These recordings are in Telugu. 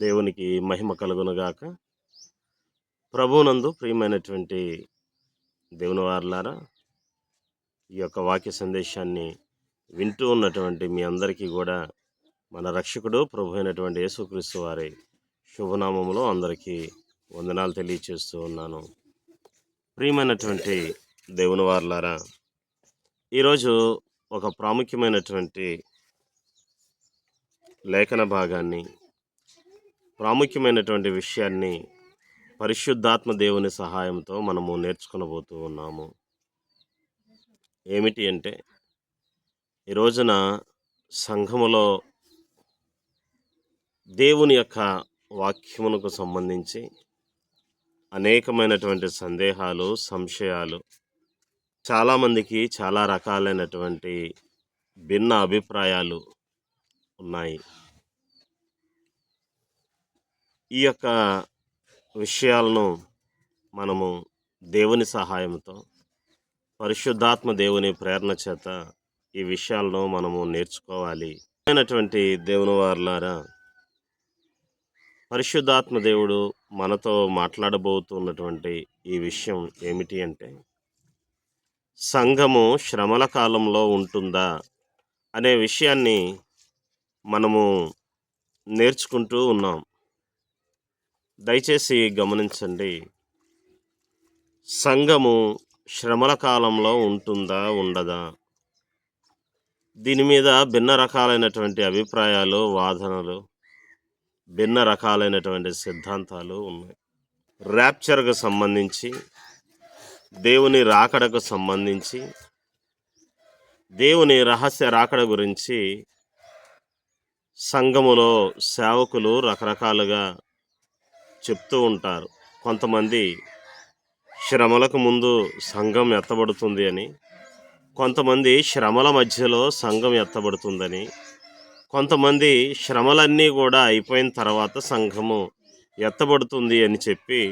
దేవునికి మహిమ కలుగునుగాక. ప్రభువునందు ప్రియమైనటువంటి దేవుని వారలారా, ఈ యొక్క వాక్య సందేశాన్ని వింటూ ఉన్నటువంటి మీ అందరికీ కూడా మన రక్షకుడు ప్రభు అయినటువంటి యేసుక్రీస్తు వారి శుభనామములో అందరికీ వందనాలు తెలియచేస్తూ ఉన్నాను. ప్రియమైనటువంటి దేవుని వారలారా, ఈరోజు ఒక ప్రాముఖ్యమైనటువంటి లేఖన భాగాన్ని, ప్రాముఖ్యమైనటువంటి విషయాన్ని పరిశుద్ధాత్మ దేవుని సహాయంతో మనము నేర్చుకునబోతూ ఉన్నాము. ఏమిటి అంటే, ఈ రోజున సంఘములో దేవుని యొక్క వాక్యమునకు సంబంధించి అనేకమైనటువంటి సందేహాలు, సంశయాలు, చాలామందికి చాలా రకాలైనటువంటి భిన్న అభిప్రాయాలు ఉన్నాయి. ఈ యొక్క విషయాలను మనము దేవుని సహాయంతో, పరిశుద్ధాత్మ దేవుని ప్రేరణ చేత ఈ విషయాలను మనము నేర్చుకోవాలి. అయినటువంటి దేవుని వారలారా, పరిశుద్ధాత్మ దేవుడు మనతో మాట్లాడబోతున్నటువంటి ఈ విషయం ఏమిటి అంటే, సంఘము శ్రమల కాలంలో ఉంటుందా అనే విషయాన్ని మనము నేర్చుకుంటూ ఉన్నాం. దయచేసి గమనించండి. సంఘము శ్రమల కాలంలో ఉంటుందా, ఉండదా? దీని మీద భిన్న రకాలైనటువంటి అభిప్రాయాలు, వాదనలు, భిన్న రకాలైనటువంటి సిద్ధాంతాలు ఉన్నాయి. ర్యాప్చర్కు సంబంధించి, దేవుని రాకడకు సంబంధించి, దేవుని రహస్య రాకడ గురించి సంఘములో సేవకులు రకరకాలుగా చెప్తూ ఉంటారు. కొంతమంది శ్రమలకు ముందు సంఘం ఎత్తబడుతుంది అని, కొంతమంది శ్రమల మధ్యలో సంఘం ఎత్తబడుతుందని, కొంతమంది శ్రమలన్నీ కూడా అయిపోయిన తర్వాత సంఘము ఎత్తబడుతుంది అని చెప్పి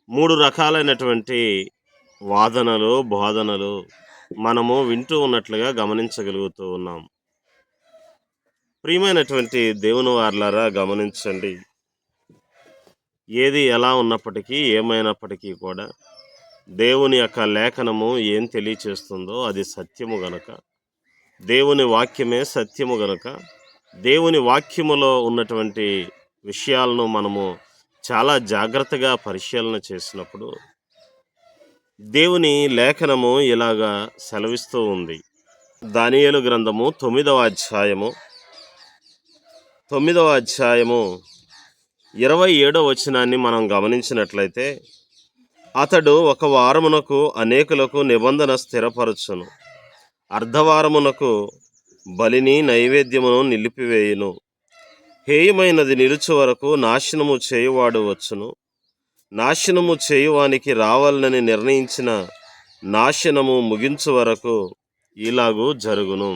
3 రకాలైనటువంటి వాదనలు, బోధనలు మనము వింటూ ఉన్నట్లుగా గమనించగలుగుతూ ఉన్నాం. ప్రియమైనటువంటి దేవుని వారలారా, గమనించండి. ఏది ఎలా ఉన్నప్పటికీ, ఏమైనప్పటికీ కూడా దేవుని యొక్క లేఖనము ఏం తెలియచేస్తుందో అది సత్యము గనక, దేవుని వాక్యమే సత్యము గనక, దేవుని వాక్యములో ఉన్నటువంటి విషయాలను మనము చాలా జాగ్రత్తగా పరిశీలన చేసినప్పుడు దేవుని లేఖనము ఇలాగా సెలవిస్తూ ఉంది. దానియేలు గ్రంథము 9వ అధ్యాయము 27వ వచనాన్ని మనం గమనించినట్లయితే, అతడు ఒక వారమునకు అనేకులకు నిబంధన స్థిరపరచును, అర్ధవారమునకు బలిని నైవేద్యమును నిలిపివేయును, హేయమైనది నిలుచు వరకు నాశనము చేయువాడు వచ్చును, నాశనము చేయువానికి రావాలని నిర్ణయించిన నాశనము ముగించు వరకు ఇలాగూ జరుగును.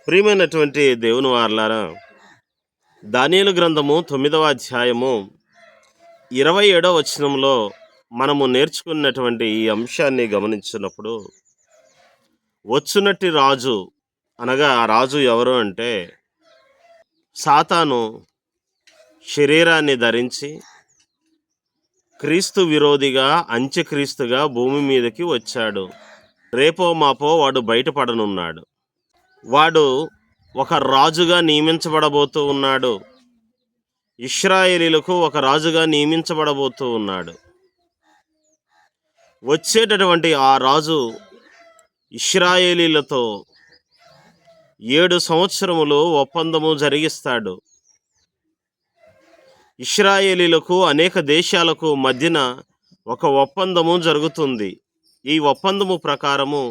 ప్రియమైనటువంటి దేవుని వారలారా, దానియేలు గ్రంథము 9వ అధ్యాయము 27వ వచనంలో మనము నేర్చుకున్నటువంటి ఈ అంశాన్ని గమనించినప్పుడు, వచ్చునట్టి రాజు అనగా ఆ రాజు ఎవరు అంటే, సాతాను శరీరాన్ని ధరించి క్రీస్తు విరోధిగా, అంత్యక్రీస్తుగా భూమి మీదకి వచ్చాడు. రేపో మాపో వాడు బయటపడనున్నాడు. వాడు ఒక రాజుగా నియమించబడబోతూ ఉన్నాడు. ఇశ్రాయేలీలకు ఒక రాజుగా నియమించబడబోతూ ఉన్నాడు. వచ్చేటటువంటి ఆ రాజు ఇశ్రాయేలీలతో 7 సంవత్సరములు ఒప్పందము జరిగిస్తాడు. ఇశ్రాయేలీలకు అనేక దేశాలకు మధ్యన ఒక ఒప్పందము జరుగుతుంది. ఈ ఒప్పందము ప్రకారము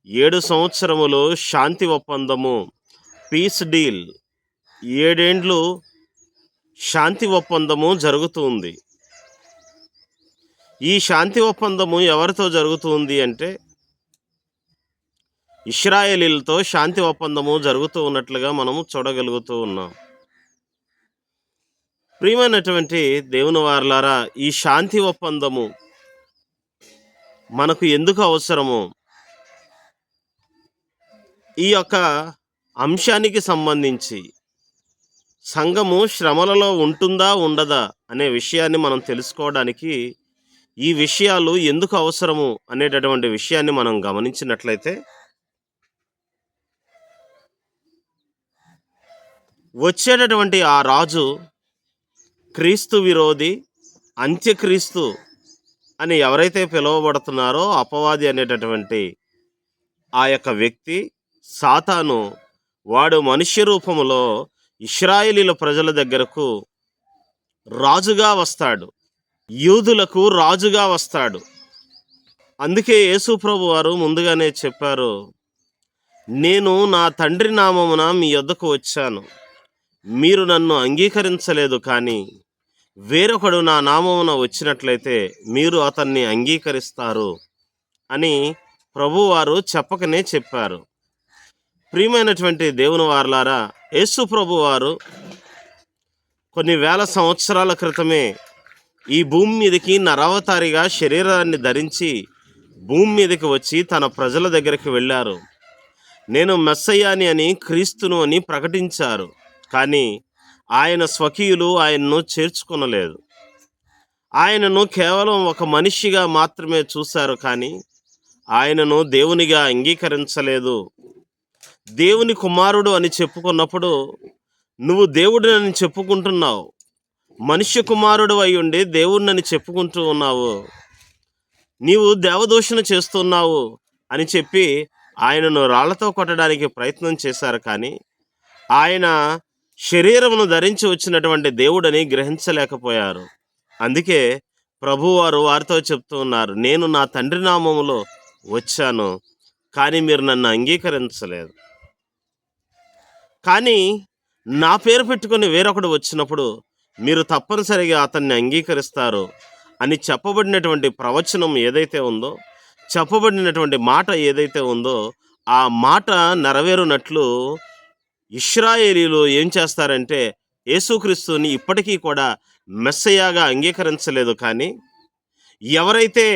7 సంవత్సరములు శాంతి ఒప్పందము, పీస్ డీల్, 7 ఏండ్లు శాంతి ఒప్పందము జరుగుతుంది. ఈ శాంతి ఒప్పందము ఎవరితో జరుగుతుంది అంటే, ఇశ్రాయేలీలతో శాంతి ఒప్పందము జరుగుతూ ఉన్నట్లుగా మనము చూడగలుగుతూ ఉన్నాం. ప్రియమైనటువంటి దేవుని వారలారా, ఈ శాంతి ఒప్పందము మనకు ఎందుకు అవసరము, ఈ యొక్క అంశానికి సంబంధించి సంఘము శ్రమలలో ఉంటుందా ఉండదా అనే విషయాన్ని మనం తెలుసుకోవడానికి ఈ విషయాలు ఎందుకు అవసరము అనేటటువంటి విషయాన్ని మనం గమనించినట్లయితే, వచ్చేటటువంటి ఆ రాజు క్రీస్తు విరోధి, అంత్యక్రీస్తు అని ఎవరైతే పిలువబడుతున్నారో అపవాది అనేటటువంటి ఆ యొక్క వ్యక్తి సాతాను, వాడు మనుష్య రూపములో ఇశ్రాయేలీల ప్రజల దగ్గరకు రాజుగా వస్తాడు, యూదులకు రాజుగా వస్తాడు. అందుకే యేసు ప్రభు వారు ముందుగానే చెప్పారు, నేను నా తండ్రి నామమున మీ యొద్దకు వచ్చాను, మీరు నన్ను అంగీకరించలేదు, కానీ వేరొకడు నా నామమున వచ్చినట్లయితే మీరు అతన్ని అంగీకరిస్తారు అని ప్రభువారు చెప్పకనే చెప్పారు. ప్రియమైనటువంటి దేవుని వారలారా, యేసు ప్రభువారు కొన్ని వేల సంవత్సరాల క్రితమే ఈ భూమి మీదకి నరావతారిగా శరీరాన్ని ధరించి భూమి మీదకి వచ్చి తన ప్రజల దగ్గరికి వెళ్ళారు. నేను మెస్సయ్యాని అని, క్రీస్తును అని ప్రకటించారు. కానీ ఆయన స్వకీయులు ఆయనను చేర్చుకొనలేదు. ఆయనను కేవలం ఒక మనిషిగా మాత్రమే చూశారు, కానీ ఆయనను దేవునిగా అంగీకరించలేదు. దేవుని కుమారుడు అని చెప్పుకున్నప్పుడు నువ్వు దేవుడిని చెప్పుకుంటున్నావు, మనుష్య కుమారుడు అయి ఉండి దేవుడిని చెప్పుకుంటూ ఉన్నావు, నీవు దేవదూషణ చేస్తున్నావు అని చెప్పి ఆయనను రాళ్లతో కొట్టడానికి ప్రయత్నం చేశారు. కానీ ఆయన శరీరమును ధరించి వచ్చినటువంటి దేవుడని గ్రహించలేకపోయారు. అందుకే ప్రభువారు వారితో చెప్తూ ఉన్నారు, నేను నా తండ్రి నామములో వచ్చాను, కానీ మీరు నన్ను అంగీకరించలేదు. కానీ నా పేరు పెట్టుకొని వేరొకడు వచ్చినప్పుడు మీరు తప్పనిసరిగా అతన్ని అంగీకరిస్తారు అని చెప్పబడినటువంటి ప్రవచనం ఏదైతే ఉందో, చెప్పబడినటువంటి మాట ఏదైతే ఉందో, ఆ మాట నెరవేరునట్లు ఇశ్రాయేలీలు ఏం చేస్తారంటే యేసుక్రీస్తుని ఇప్పటికీ కూడా మెస్సయ్యగా అంగీకరించలేదు. కానీ ఎవరైతే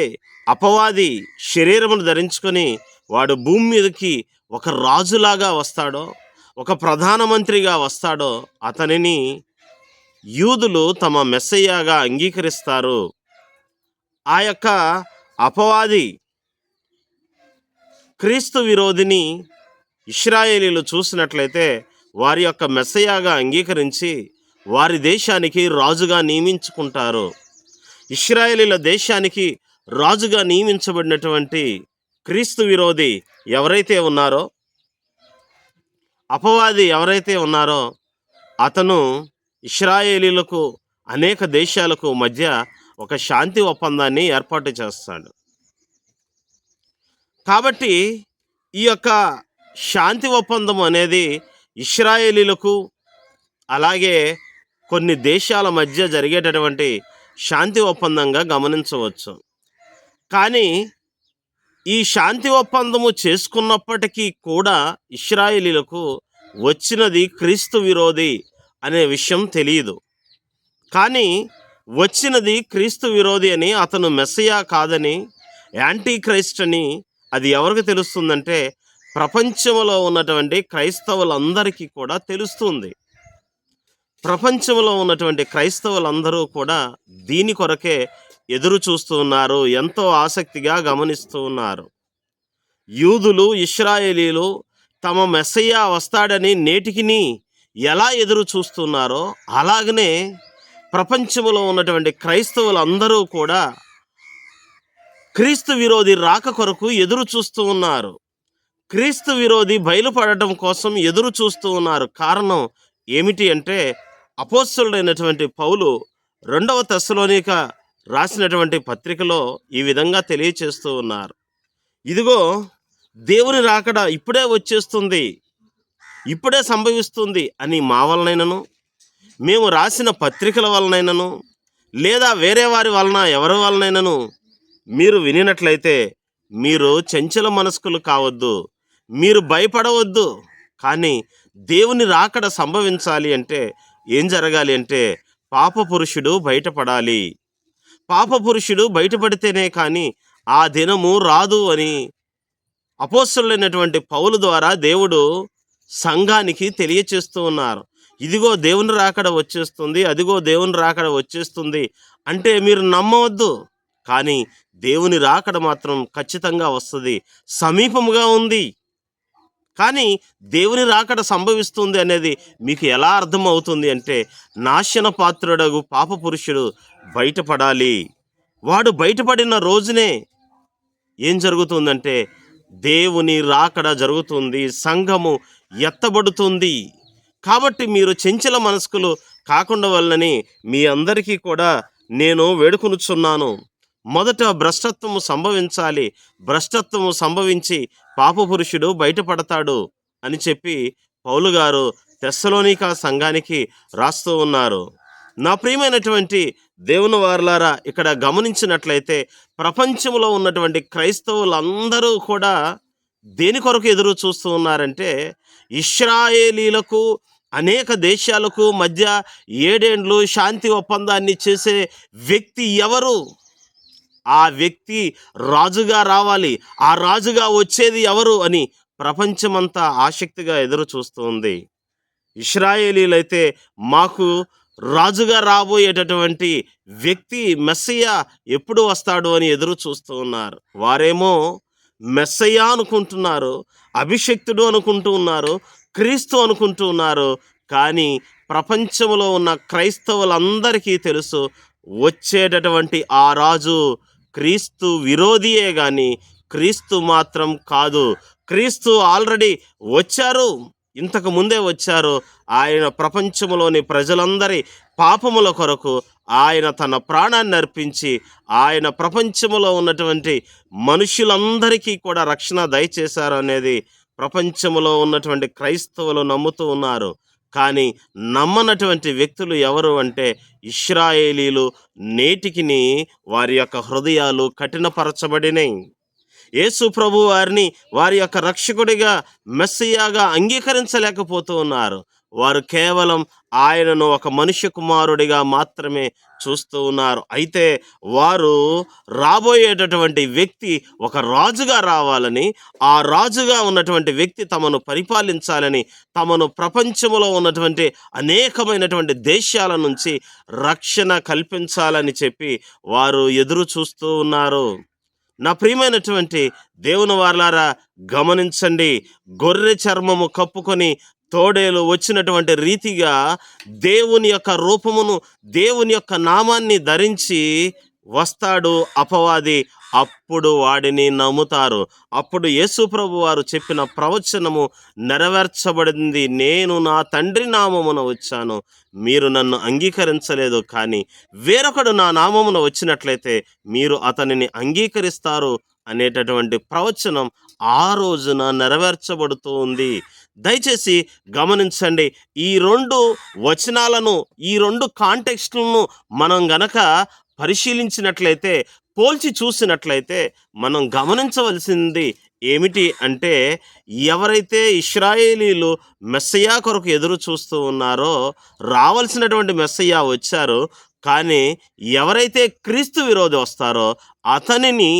అపవాది శరీరమును ధరించుకొని వాడు భూమి మీదకి ఒక రాజులాగా వస్తాడో, ఒక ప్రధానమంత్రిగా వస్తాడో, అతనిని యూదులు తమ మెస్సయ్యగా అంగీకరిస్తారు. ఆ యొక్క అపవాది క్రీస్తు విరోధిని ఇశ్రాయేలీలు చూసినట్లయితే వారి యొక్క మెస్సయ్యగా అంగీకరించి వారి దేశానికి రాజుగా నియమించుకుంటారు. ఇశ్రాయేలీల దేశానికి రాజుగా నియమించబడినటువంటి క్రీస్తు విరోధి ఎవరైతే ఉన్నారో, అపవాది ఎవరైతే ఉన్నారో, అతను ఇశ్రాయేలీలకు అనేక దేశాలకు మధ్య ఒక శాంతి ఒప్పందాన్ని ఏర్పాటు చేస్తాడు. కాబట్టి ఈ యొక్క శాంతి ఒప్పందం అనేది ఇశ్రాయేలీలకు అలాగే కొన్ని దేశాల మధ్య జరిగేటటువంటి శాంతి ఒప్పందంగా గమనించవచ్చు. కానీ ఈ శాంతి ఒప్పందము చేసుకున్నప్పటికీ కూడా ఇశ్రాయేలీలకు వచ్చినది క్రీస్తు విరోధి అనే విషయం తెలియదు. కానీ వచ్చినది క్రీస్తు విరోధి అని, అతను మెస్సయా కాదని, యాంటీ క్రైస్ట్ అని అది ఎవరికి తెలుస్తుందంటే ప్రపంచంలో ఉన్నటువంటి క్రైస్తవులందరికీ కూడా తెలుస్తుంది. ప్రపంచంలో ఉన్నటువంటి క్రైస్తవులందరూ కూడా దీని కొరకే ఎదురు చూస్తూ ఉన్నారు, ఎంతో ఆసక్తిగా గమనిస్తూ ఉన్నారు. యూదులు, ఇశ్రాయేలీలు తమ మెస్సయ్య వస్తాడని నేటికిని ఎలా ఎదురు చూస్తున్నారో, అలాగనే ప్రపంచంలో ఉన్నటువంటి క్రైస్తవులందరూ కూడా క్రీస్తు విరోధి రాక కొరకు ఎదురు చూస్తూ ఉన్నారు. క్రీస్తు విరోధి బయలుపడటం కోసం ఎదురు చూస్తూ ఉన్నారు. కారణం ఏమిటి అంటే, అపోస్తలుడైనటువంటి పౌలు 2వ తెస్సలోనిక రాసినటువంటి పత్రికలో ఈ విధంగా తెలియచేస్తూ ఉన్నారు. ఇదిగో దేవుని రాకడ ఇప్పుడే వచ్చేస్తుంది, ఇప్పుడే సంభవిస్తుంది అని మా వలనైనను, మేము రాసిన పత్రికల వలనైనను, లేదా వేరే వారి వలన ఎవరి వలనైనను మీరు వినినట్లయితే మీరు చంచల మనస్కులు కావద్దు, మీరు భయపడవద్దు. కానీ దేవుని రాకడ సంభవించాలి అంటే ఏం జరగాలి అంటే పాపపురుషుడు బయటపడాలి. పాపపురుషుడు బయటపడితేనే కానీ ఆ దినము రాదు అని అపోస్తలుడైనటువంటి పౌలు ద్వారా దేవుడు సంఘానికి తెలియచేస్తూ ఉన్నారు. ఇదిగో దేవుని రాకడ వచ్చేస్తుంది, అదిగో దేవుని రాకడ వచ్చేస్తుంది అంటే మీరు నమ్మవద్దు. కానీ దేవుని రాకడ మాత్రం ఖచ్చితంగా వస్తుంది, సమీపముగా ఉంది. కానీ దేవుని రాకడ సంభవిస్తుంది అనేది మీకు ఎలా అర్థమవుతుంది అంటే, నాశన పాత్రుడగు పాప పురుషుడు బయటపడాలి. వాడు బయటపడిన రోజునే ఏం జరుగుతుందంటే దేవుని రాకడ జరుగుతుంది, సంఘము ఎత్తబడుతుంది. కాబట్టి మీరు చెంచల మనస్కులు కాకుండా వల్లని మీ అందరికీ కూడా నేను వేడుకొనుచున్నాను. మొదట భ్రష్టత్వము సంభవించాలి, భ్రష్టత్వము సంభవించి పాపపురుషుడు బయటపడతాడు అని చెప్పి పౌలు గారు తెస్సలోనికా సంఘానికి రాస్తూ ఉన్నారు. నా ప్రియమైనటువంటి దేవుని వారలారా, ఇక్కడ గమనించినట్లయితే ప్రపంచంలో ఉన్నటువంటి క్రైస్తవులందరూ కూడా దేని కొరకు ఎదురు చూస్తూ ఉన్నారంటే, ఇశ్రాయేలీలకు అనేక దేశాలకు మధ్య 7 ఏండ్లు శాంతి ఒప్పందాన్ని చేసే వ్యక్తి ఎవరు? ఆ వ్యక్తి రాజుగా రావాలి, ఆ రాజుగా వచ్చేది ఎవరు అని ప్రపంచమంతా ఆసక్తిగా ఎదురు చూస్తూ ఉంది. ఇశ్రాయేలీలైతే మాకు రాజుగా రాబోయేటటువంటి వ్యక్తి మెస్సయ్య ఎప్పుడు వస్తాడు అని ఎదురు చూస్తూ ఉన్నారు. వారేమో మెస్సయ్య అనుకుంటున్నారు, అభిషక్తుడు అనుకుంటూ ఉన్నారు, క్రీస్తు అనుకుంటూ ఉన్నారు. కానీ ప్రపంచంలో ఉన్న క్రైస్తవులందరికీ తెలుసు, వచ్చేటటువంటి ఆ రాజు క్రీస్తు విరోధియే కానీ క్రీస్తు మాత్రం కాదు. క్రీస్తు ఆల్రెడీ వచ్చారు, ఇంతకు ముందే వచ్చారు. ఆయన ప్రపంచంలోని ప్రజలందరి పాపముల కొరకు ఆయన తన ప్రాణాన్ని అర్పించి ఆయన ప్రపంచంలో ఉన్నటువంటి మనుషులందరికీ కూడా రక్షణ దయచేశారు అనేది ప్రపంచంలో ఉన్నటువంటి క్రైస్తవులు నమ్ముతూ ఉన్నారు. కానీ నమ్మనటువంటి వ్యక్తులు ఎవరు అంటే ఇశ్రాయేలీలు. నేటికిని వారి యొక్క హృదయాలు కఠినపరచబడినాయి. యేసు ప్రభు వారిని వారి యొక్క రక్షకుడిగా మెస్సియాగా అంగీకరించలేకపోతూ ఉన్నారు. వారు కేవలం ఆయనను ఒక మనుష్య కుమారుడిగా మాత్రమే చూస్తూ ఉన్నారు. అయితే వారు రాబోయేటటువంటి వ్యక్తి ఒక రాజుగా రావాలని, ఆ రాజుగా ఉన్నటువంటి వ్యక్తి తమను పరిపాలించాలని, తమను ప్రపంచంలో ఉన్నటువంటి అనేకమైనటువంటి దేశాల నుంచి రక్షణ కల్పించాలని చెప్పి వారు ఎదురు చూస్తూ ఉన్నారు. నా ప్రియమైనటువంటి దేవుని వారలారా, గమనించండి. గొర్రె చర్మము కప్పుకొని తోడేలు వచ్చినటువంటి రీతిగా దేవుని యొక్క రూపమును, దేవుని యొక్క నామాన్ని ధరించి వస్తాడు అపవాది. అప్పుడు వాడిని నమ్ముతారు. అప్పుడు యేసు ప్రభు వారు చెప్పిన ప్రవచనము నెరవేర్చబడింది. నేను నా తండ్రి నామమున వచ్చాను, మీరు నన్ను అంగీకరించలేదు, కానీ వేరొకడు నా నామమున వచ్చినట్లయితే మీరు అతనిని అంగీకరిస్తారు అనేటటువంటి ప్రవచనం ఆ రోజున నెరవేర్చబడుతూ ఉంది. దయచేసి గమనించండి. ఈ 2 వచనాలను, ఈ 2 కాంటెక్స్ట్లను మనం గనక పరిశీలించినట్లయితే, పోల్చి చూసినట్లయితే మనం గమనించవలసింది ఏమిటి అంటే, ఎవరైతే ఇశ్రాయేలీలు మెస్సయ్య కొరకు ఎదురు చూస్తూ ఉన్నారో, రావాల్సినటువంటి మెస్సయ్య వచ్చారు. కానీ ఎవరైతే క్రీస్తు విరోధి వస్తారో అతనిని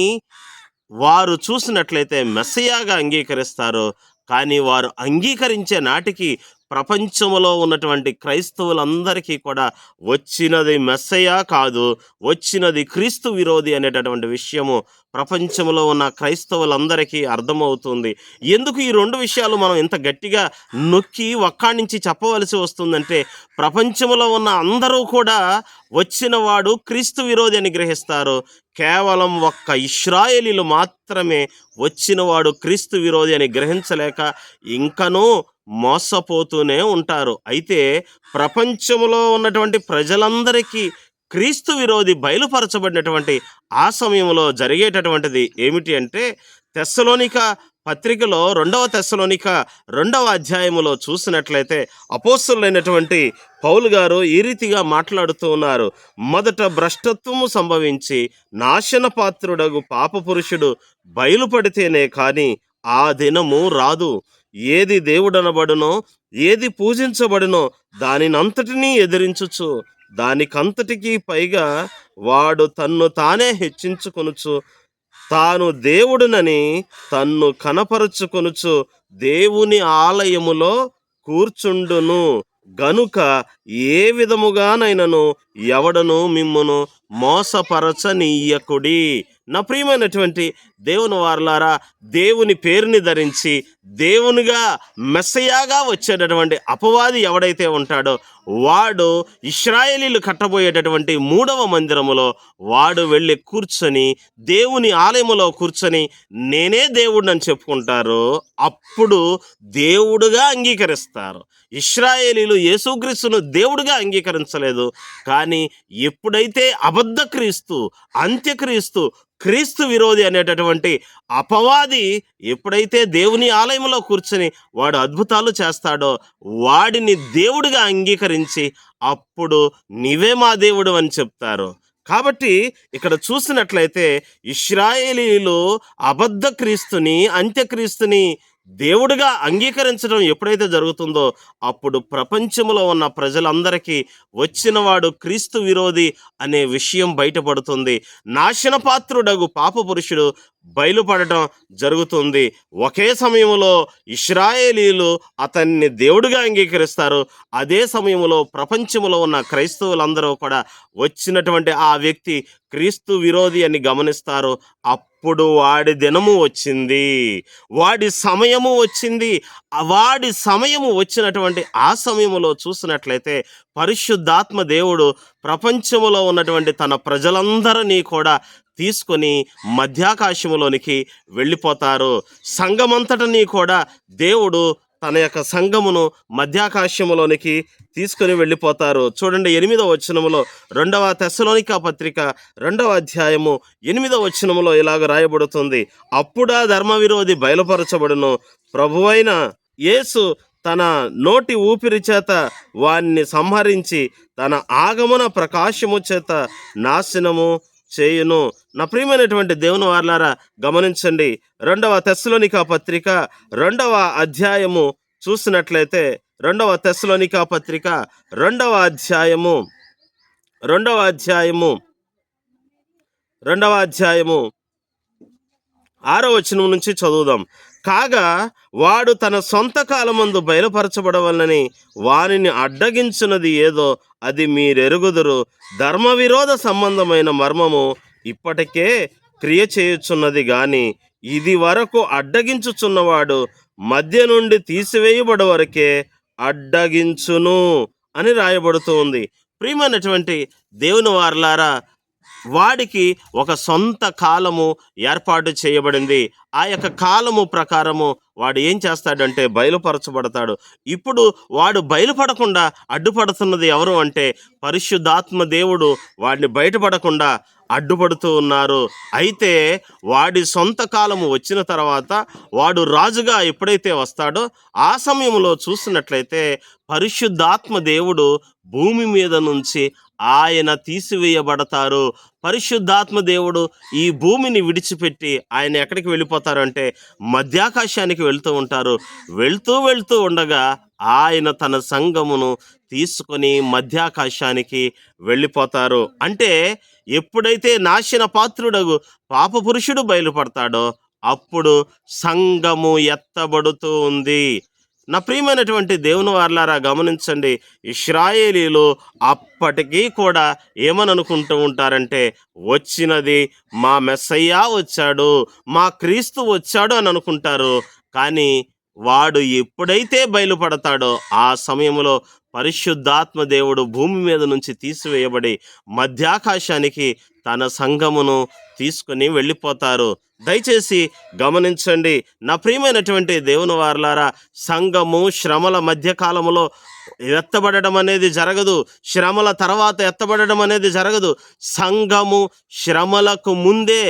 వారు చూసినట్లయితే మెస్సయ్యగా అంగీకరిస్తారు. కానీ వారు అంగీకరించే నాటికి ప్రపంచంలో ఉన్నటువంటి క్రైస్తవులందరికీ కూడా వచ్చినది మెస్సయ్య కాదు, వచ్చినది క్రీస్తు విరోధి అనేటటువంటి విషయము ప్రపంచంలో ఉన్న క్రైస్తవులందరికీ అర్థమవుతుంది. ఎందుకు ఈ 2 విషయాలు మనం ఇంత గట్టిగా నొక్కి వక్కాణించి చెప్పవలసి వస్తుందంటే, ప్రపంచంలో ఉన్న అందరూ కూడా వచ్చినవాడు క్రీస్తు విరోధి అని గ్రహిస్తారు. కేవలం ఒక్క ఇశ్రాయేలీలు మాత్రమే వచ్చినవాడు క్రీస్తు విరోధి అని గ్రహించలేక ఇంకనూ మోసపోతూనే ఉంటారు. అయితే ప్రపంచంలో ఉన్నటువంటి ప్రజలందరికీ క్రీస్తు విరోధి బయలుపరచబడినటువంటి ఆ సమయంలో జరిగేటటువంటిది ఏమిటి అంటే, తెస్సలోనిక పత్రికలో 2వ తెస్సలోనిక 2వ అధ్యాయములో చూసినట్లయితే అపోస్తలుడైనటువంటి పౌలు గారు ఈ రీతిగా మాట్లాడుతూ ఉన్నారు. మొదట భ్రష్టత్వము సంభవించి నాశన పాత్రుడగు పాప పురుషుడు బయలుపడితేనే కానీ ఆ దినము రాదు. ఏది దేవుడనబడునో, ఏది పూజించబడునో దానినంతటినీ ఎదిరించుచు, దానికంతటికీ పైగా వాడు తన్ను తానే హెచ్చించుకొనుచు, తాను దేవుడునని తన్ను కనపరుచుకొనుచు దేవుని ఆలయములో కూర్చుండును. గనుక ఏ విధముగానైనను ఎవడను మిమ్మును మోసపరచనీయకుడి. నా ప్రియమైనటువంటి దేవుని వారలారా, దేవుని పేరుని ధరించి దేవునిగా మెస్సయాగా వచ్చేటటువంటి అపవాది ఎవడైతే ఉంటాడో వాడు ఇశ్రాయేలీలు కట్టబోయేటటువంటి 3వ మందిరములో వాడు వెళ్ళి కూర్చొని దేవుని ఆలయములో కూర్చొని నేనే దేవుడిని చెప్పుకుంటారు. అప్పుడు దేవుడుగా అంగీకరిస్తారు. ఇశ్రాయేలీలు యేసుక్రీస్తును దేవుడిగా అంగీకరించలేదు. కానీ ఎప్పుడైతే అబద్ధ క్రీస్తు, అంత్యక్రీస్తు, క్రీస్తు విరోధి అనేటటువంటి అపవాది ఎప్పుడైతే దేవుని ఆలయంలో కూర్చొని వాడు అద్భుతాలు చేస్తాడో వాడిని దేవుడిగా అంగీకరించి అప్పుడు నీవే మా దేవుడు అని చెప్తారు. కాబట్టి ఇక్కడ చూసినట్లయితే ఇశ్రాయేలీలు అబద్ధ క్రీస్తుని, అంత్యక్రీస్తుని దేవుడిగా అంగీకరించడం ఎప్పుడైతే జరుగుతుందో అప్పుడు ప్రపంచంలో ఉన్న ప్రజలందరికీ వచ్చినవాడు క్రీస్తు విరోధి అనే విషయం బయటపడుతుంది. నాశనపాత్రుడగు పాప పురుషుడు బయలుపడటం జరుగుతుంది. ఒకే సమయంలో ఇశ్రాయేలీలు అతన్ని దేవుడిగా అంగీకరిస్తారు. అదే సమయంలో ప్రపంచంలో ఉన్న క్రైస్తవులందరూ కూడా వచ్చినటువంటి ఆ వ్యక్తి క్రీస్తు విరోధి అని గమనిస్తారు. అప్పుడు వాడి దినము వచ్చింది, వాడి సమయము వచ్చింది. వాడి సమయము వచ్చినటువంటి ఆ సమయములో చూసినట్లయితే పరిశుద్ధాత్మ దేవుడు ప్రపంచములో ఉన్నటువంటి తన ప్రజలందరినీ కూడా తీసుకొని మధ్యాకాశములోనికి వెళ్ళిపోతారు. సంఘమంతటినీ కూడా దేవుడు తన యొక్క సంఘమును మధ్యాకాశములోనికి తీసుకొని వెళ్ళిపోతారు. చూడండి 8వ వచనములో 2వ తెస్సలోనిక పత్రిక 2వ అధ్యాయము 8వ వచనములో ఇలాగ రాయబడుతుంది. అప్పుడా ధర్మ విరోధి బయలుపరచబడును, ప్రభువైన యేసు తన నోటి ఊపిరి చేత వారిని సంహరించి తన ఆగమన ప్రకాశము చేత నాశనము చేయును. నా ప్రియమైనటువంటి దేవుని వారలారా గమనించండి. 2వ తెస్సలోనిక పత్రిక 2వ అధ్యాయము చూసినట్లయితే 2వ తెస్సలోనిక పత్రిక 2వ అధ్యాయము 6వ వచనం నుంచి చదువుదాం. కాగా వాడు తన సొంత కాలమందు బయలుపరచబడవలనని వానిని అడ్డగించున్నది ఏదో అది మీరెరుగుదురు. ధర్మ విరోధ సంబంధమైన మర్మము ఇప్పటికే క్రియ చేయుచున్నది గాని ఇది వరకు అడ్డగించుచున్నవాడు మధ్య నుండి తీసివేయబడ వరకే అడ్డగించును అని రాయబడుతూ ఉంది. ప్రియమైనటువంటి దేవుని వారలారా, వాడికి ఒక సొంత కాలము ఏర్పాటు చేయబడింది. ఆ యొక్క కాలము ప్రకారము వాడు ఏం చేస్తాడంటే బయలుపరచబడతాడు. ఇప్పుడు వాడు బయలుపడకుండా అడ్డుపడుతున్నది ఎవరు అంటే పరిశుద్ధాత్మ దేవుడు వాడిని బయటపడకుండా అడ్డుపడుతూ ఉన్నారు. అయితే వాడి సొంత కాలము వచ్చిన తర్వాత వాడు రాజుగా ఎప్పుడైతే వస్తాడో ఆ సమయంలో చూసినట్లయితే పరిశుద్ధాత్మ దేవుడు భూమి మీద నుంచి ఆయన తీసివేయబడతారు. పరిశుద్ధాత్మ దేవుడు ఈ భూమిని విడిచిపెట్టి ఆయన ఎక్కడికి వెళ్ళిపోతారంటే మధ్యాకాశానికి వెళ్తూ ఉంటారు. వెళ్తూ ఉండగా ఆయన తన సంఘమును తీసుకొని మధ్యాకాశానికి వెళ్ళిపోతారు. అంటే ఎప్పుడైతే నాశన పాత్రుడగు పాప పురుషుడు బయలుపడతాడో అప్పుడు సంఘము ఎత్తబడుతూ ఉంది. నా ప్రియమైనటువంటి దేవుని వారలారా గమనించండి. ఇశ్రాయేలీలు అప్పటికీ కూడా ఏమని అనుకుంటూ ఉంటారంటే వచ్చినది మా మెస్సయ్య వచ్చాడు, మా క్రీస్తు వచ్చాడు అని అనుకుంటారు. కానీ వాడు ఎప్పుడైతే బయలుపడతాడో ఆ సమయంలో పరిశుద్ధాత్మ దేవుడు భూమి మీద నుంచి తీసివేయబడి మధ్యాకాశానికి తన సంఘమును తీసుకుని వెళ్ళిపోతారు. దయచేసి గమనించండి నా ప్రియమైనటువంటి దేవుని వారలారా, సంఘము శ్రమల మధ్యకాలములో ఎత్తబడడం అనేది జరగదు. శ్రమల తర్వాత ఎత్తబడడం అనేది జరగదు. సంఘము శ్రమలకు ముందే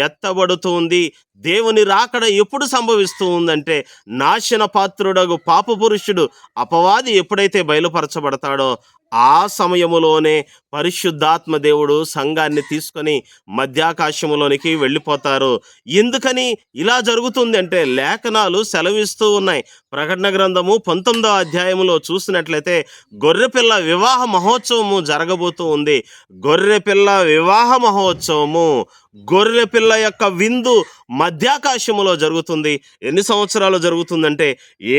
ఎత్తబడుతుంది. దేవుని రాకడ ఎప్పుడు సంభవిస్తూ ఉందంటే నాశన పాత్రుడగు పాప పురుషుడు అపవాది ఎప్పుడైతే బయలుపరచబడతాడో ఆ సమయములోనే పరిశుద్ధాత్మ దేవుడు సంఘాన్ని తీసుకొని మధ్యాకాశములోనికి వెళ్ళిపోతారు. ఎందుకని ఇలా జరుగుతుంది అంటే లేఖనాలు సెలవిస్తూ ఉన్నాయి. ప్రకటన గ్రంథము 19వ అధ్యాయములో చూసినట్లయితే గొర్రెపిల్ల వివాహ మహోత్సవము జరగబోతూ ఉంది. గొర్రెపిల్ల వివాహ మహోత్సవము గొర్రె పిల్ల యొక్క విందు మధ్యాకాశములో జరుగుతుంది. ఎన్ని సంవత్సరాలు జరుగుతుందంటే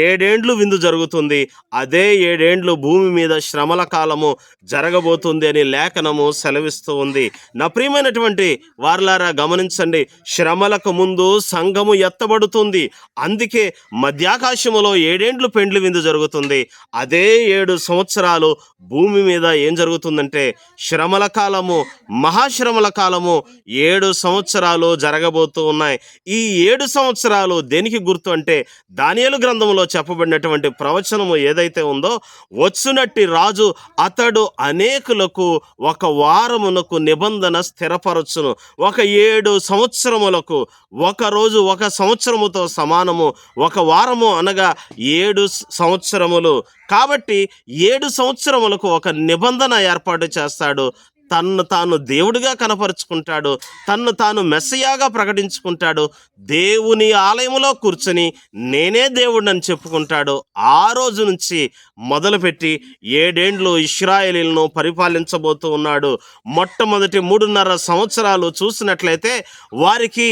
7 ఏండ్లు విందు జరుగుతుంది. అదే 7 ఏండ్లు భూమి మీద శ్రమల కాలము జరగబోతుంది అని లేఖనము సెలవిస్తూ ఉంది. నా ప్రియమైనటువంటి వారలారా గమనించండి, శ్రమలకు ముందు సంఘము ఎత్తబడుతుంది. అందుకే మధ్యాకాశములో 7 ఏండ్లు పెండ్లి విందు జరుగుతుంది. అదే 7 సంవత్సరాలు భూమి మీద ఏం జరుగుతుందంటే శ్రమల కాలము, మహాశ్రమల కాలము 7 సంవత్సరాలు జరగబోతూ ఉన్నాయి. ఈ 7 సంవత్సరాలు దేనికి గుర్తు అంటే దానియేలు గ్రంథంలో చెప్పబడినటువంటి ప్రవచనము ఏదైతే ఉందో, వచ్చునట్టి రాజు అతడు అనేకులకు ఒక వారమునకు నిబంధన స్థిరపరచును. ఒక 7 సంవత్సరములకు ఒక రోజు ఒక సంవత్సరముతో సమానము. ఒక వారము అనగా 7 సంవత్సరములు. కాబట్టి 7 సంవత్సరములకు ఒక నిబంధన ఏర్పాటు చేస్తాడు. తన్ను తాను దేవుడిగా కనపరుచుకుంటాడు. తన్ను తాను మెస్సయాగా ప్రకటించుకుంటాడు. దేవుని ఆలయములో కూర్చొని నేనే దేవుడిని చెప్పుకుంటాడు. ఆ రోజు నుంచి మొదలుపెట్టి 7 ఏండ్లు ఇశ్రాయేలీలను పరిపాలించబోతూ ఉన్నాడు. మొట్టమొదటి 3.5 సంవత్సరాలు చూసినట్లయితే వారికి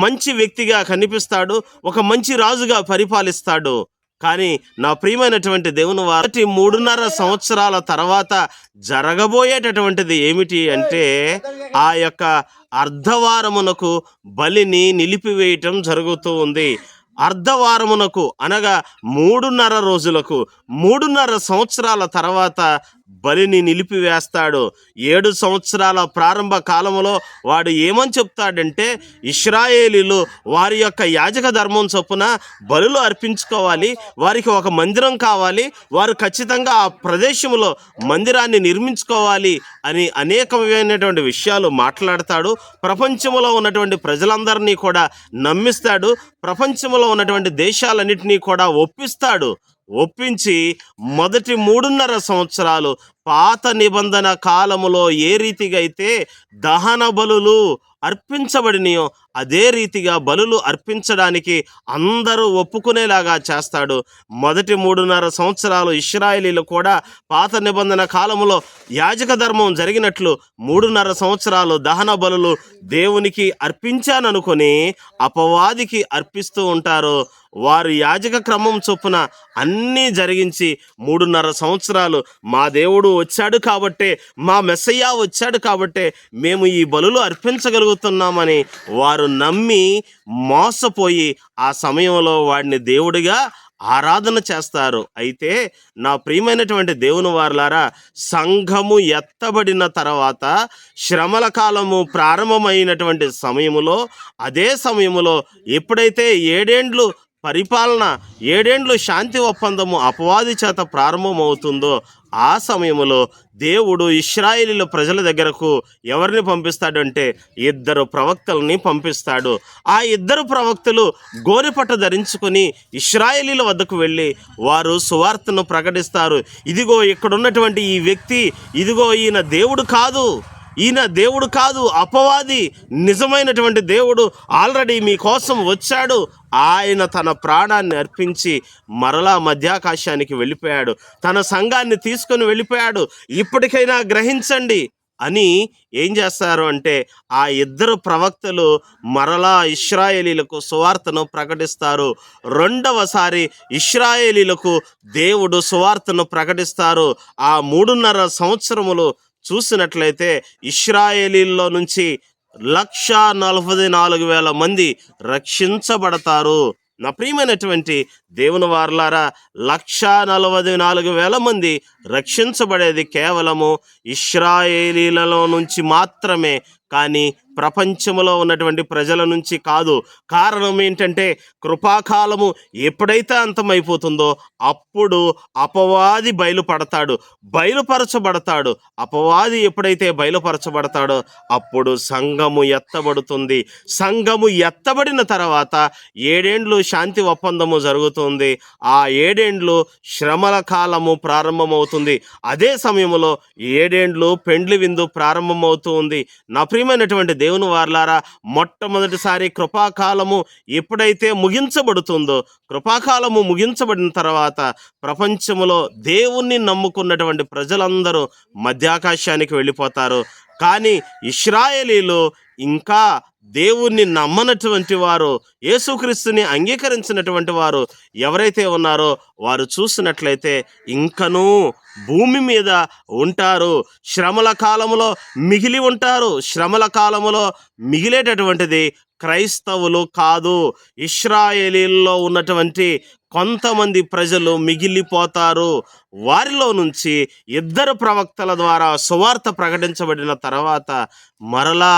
మంచి వ్యక్తిగా కనిపిస్తాడు. ఒక మంచి రాజుగా పరిపాలిస్తాడు. కానీ నా ప్రియమైనటువంటి దేవుని వారి 3.5 సంవత్సరాల తర్వాత జరగబోయేటటువంటిది ఏమిటి అంటే ఆ యొక్క అర్ధవారమునకు బలిని నిలిపివేయటం జరుగుతూ ఉంది. అర్ధవారమునకు అనగా 3.5 రోజులకు 3.5 సంవత్సరాల తర్వాత బలిని నిలిపివేస్తాడు. 7 సంవత్సరాల ప్రారంభ కాలంలో వాడు ఏమని చెప్తాడంటే ఇశ్రాయేలీలు వారి యొక్క యాజక ధర్మం చొప్పున బలులు అర్పించుకోవాలి, వారికి ఒక మందిరం కావాలి, వారు ఖచ్చితంగా ఆ ప్రదేశంలో మందిరాన్ని నిర్మించుకోవాలి అని అనేకమైనటువంటి విషయాలు మాట్లాడతాడు. ప్రపంచంలో ఉన్నటువంటి ప్రజలందరినీ కూడా నమ్మిస్తాడు. ప్రపంచంలో ఉన్నటువంటి దేశాలన్నింటినీ కూడా ఒప్పించి మొదటి 3.5 సంవత్సరాలు పాత నిబంధన కాలములో ఏ రీతిగా అయితే దహన బలులు అర్పించబడినాయో అదే రీతిగా బలులు అర్పించడానికి అందరూ ఒప్పుకునేలాగా చేస్తాడు. మొదటి 3.5 సంవత్సరాలు ఇశ్రాయేలీలు కూడా పాత నిబంధన కాలములో యాజక ధర్మం జరిగినట్లు 3.5 సంవత్సరాలు దహన బలులు దేవునికి అర్పించాననుకొని అపవాదికి అర్పిస్తూ ఉంటారు. వారు యాజక క్రమం చొప్పున అన్నీ జరిగించి 3.5 సంవత్సరాలు మా దేవుడు వచ్చాడు కాబట్టే, మా మెస్సయ్య వచ్చాడు కాబట్టే మేము ఈ బలులు అర్పించగలుగుతున్నామని వారు నమ్మి మోసపోయి ఆ సమయంలో వాడిని దేవుడిగా ఆరాధన చేస్తారు. అయితే నా ప్రియమైనటువంటి దేవుని వారలారా, సంఘము ఎత్తబడిన తర్వాత శ్రమల కాలము ప్రారంభమైనటువంటి సమయములో, అదే సమయములో ఎప్పుడైతే 7 ఏండ్లు పరిపాలన, 7 ఏండ్లు శాంతి ఒప్పందము అపవాది చేత ప్రారంభమవుతుందో ఆ సమయంలో దేవుడు ఇశ్రాయేలీల ప్రజల దగ్గరకు ఎవరిని పంపిస్తాడంటే 2 ప్రవక్తలని పంపిస్తాడు. ఆ 2 ప్రవక్తలు గోనెపట్ట ధరించుకొని ఇశ్రాయేలీల వద్దకు వెళ్ళి వారు సువార్తను ప్రకటిస్తారు. ఇదిగో ఇక్కడున్నటువంటి ఈ వ్యక్తి, ఇదిగో ఈయన దేవుడు కాదు, అపవాది. నిజమైనటువంటి దేవుడు ఆల్రెడీ మీకోసం వచ్చాడు. ఆయన తన ప్రాణాన్ని అర్పించి మరలా మధ్యాకాశానికి వెళ్ళిపోయాడు. తన సంఘాన్ని తీసుకొని వెళ్ళిపోయాడు. ఇప్పటికైనా గ్రహించండి అని ఏం చేస్తారు అంటే ఆ 2 ప్రవక్తలు మరలా ఇశ్రాయేలీలకు సువార్తను ప్రకటిస్తారు. రెండవసారి ఇశ్రాయేలీలకు దేవుడు సువార్తను ప్రకటిస్తారు. ఆ 3.5 సంవత్సరములు చూసినట్లయితే ఇశ్రాయేలీల్లో నుంచి 1,44,000 మంది రక్షించబడతారు. నా ప్రియమైనటువంటి దేవుని వారలారా, 1,44,000 మంది రక్షించబడేది కేవలము ఇశ్రాయేలీలలో నుంచి మాత్రమే, కానీ ప్రపంచంలో ఉన్నటువంటి ప్రజల నుంచి కాదు. కారణం ఏంటంటే కృపాకాలము ఎప్పుడైతే అంతమైపోతుందో అప్పుడు అపవాది బయలుపరచబడతాడు. అపవాది ఎప్పుడైతే బయలుపరచబడతాడో అప్పుడు సంఘము ఎత్తబడుతుంది. సంఘము ఎత్తబడిన తర్వాత 7 ఏండ్లు శాంతి ఒప్పందము జరుగుతుంది. ఆ 7 ఏండ్లు శ్రమల కాలము ప్రారంభమవుతుంది. అదే సమయంలో 7 ఏండ్లు పెండ్లి విందు ప్రారంభమవుతుంది. నా ప్రియమైనటువంటి దేవుని వారలారా, మొట్టమొదటిసారి కృపాకాలము ఎప్పుడైతే ముగించబడుతుందో, కృపాకాలము ముగించబడిన తర్వాత ప్రపంచములో దేవుణ్ణి నమ్ముకున్నటువంటి ప్రజలందరూ మధ్యాకాశానికి వెళ్ళిపోతారు. కానీ ఇశ్రాయేలీలు ఇంకా దేవుణ్ణి నమ్మనటువంటి వారు, యేసుక్రీస్తుని అంగీకరించినటువంటి వారు ఎవరైతే ఉన్నారో వారు చూసినట్లయితే ఇంకనూ భూమి మీద ఉంటారు. శ్రమల కాలములో మిగిలి ఉంటారు. శ్రమల కాలములో మిగిలేటటువంటిది క్రైస్తవులు కాదు. ఇశ్రాయేలీల్లో ఉన్నటువంటి కొంతమంది ప్రజలు మిగిలిపోతారు. వారిలో నుంచి 2 ప్రవక్తల ద్వారా సువార్త ప్రకటించబడిన తర్వాత మరలా